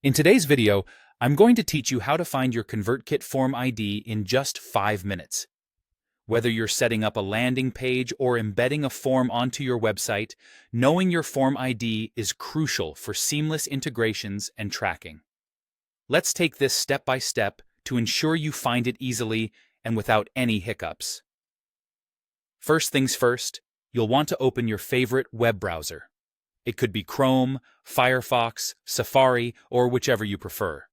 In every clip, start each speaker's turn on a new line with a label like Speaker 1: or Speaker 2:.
Speaker 1: In today's video, I'm going to teach you how to find your Convertkit form ID in just 5 minutes. Whether you're setting up a landing page or embedding a form onto your website, knowing your form ID is crucial for seamless integrations and tracking. Let's take this step by step to ensure you find it easily and without any hiccups. First things first, you'll want to open your favorite web browser. It could be Chrome, Firefox, Safari, or whichever you prefer.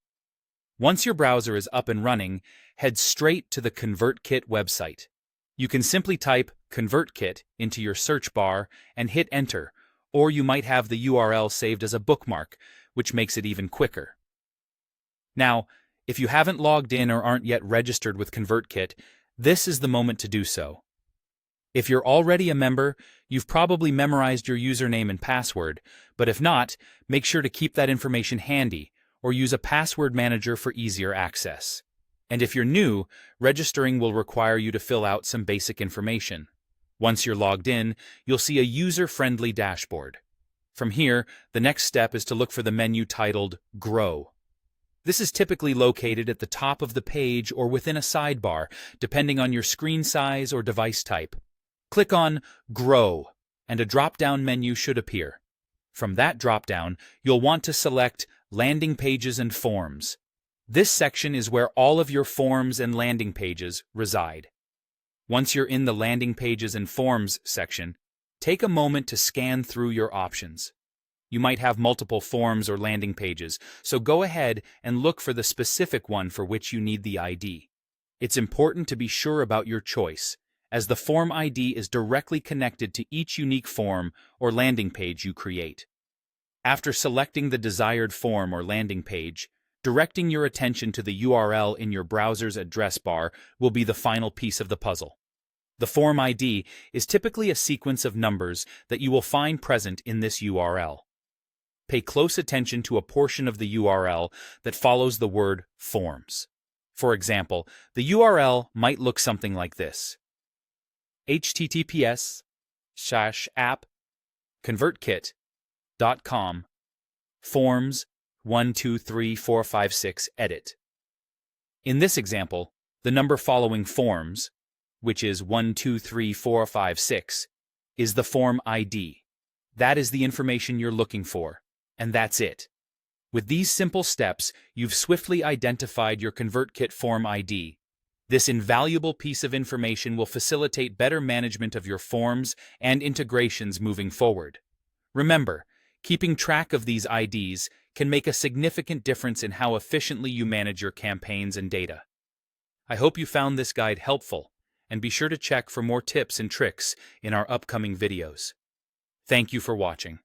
Speaker 1: Once your browser is up and running, head straight to the Convertkit website. You can simply type Convertkit into your search bar and hit enter, or you might have the URL saved as a bookmark, which makes it even quicker. Now, if you haven't logged in or aren't yet registered with Convertkit, this is the moment to do so. If you're already a member, you've probably memorized your username and password, but if not, make sure to keep that information handy or use a password manager for easier access. And if you're new, registering will require you to fill out some basic information. Once you're logged in, you'll see a user-friendly dashboard. From here, the next step is to look for the menu titled Grow. This is typically located at the top of the page or within a sidebar, depending on your screen size or device type. Click on Grow, and a drop-down menu should appear. From that drop-down, you'll want to select Landing Pages and Forms. This section is where all of your forms and landing pages reside. Once you're in the Landing Pages and Forms section, take a moment to scan through your options. You might have multiple forms or landing pages, so go ahead and look for the specific one for which you need the ID. It's important to be sure about your choice, as the form ID is directly connected to each unique form or landing page you create. After selecting the desired form or landing page, directing your attention to the URL in your browser's address bar will be the final piece of the puzzle. The form ID is typically a sequence of numbers that you will find present in this URL. Pay close attention to a portion of the URL that follows the word Forms. For example, the URL might look something like this: https://app.convertkit.com forms 123456 edit. In this example, the number following forms, which is 123456, is the form ID. That is the information you're looking for, and that's it. With these simple steps, you've swiftly identified your Convertkit form ID. This invaluable piece of information will facilitate better management of your forms and integrations moving forward. Remember, keeping track of these IDs can make a significant difference in how efficiently you manage your campaigns and data. I hope you found this guide helpful, and be sure to check for more tips and tricks in our upcoming videos. Thank you for watching.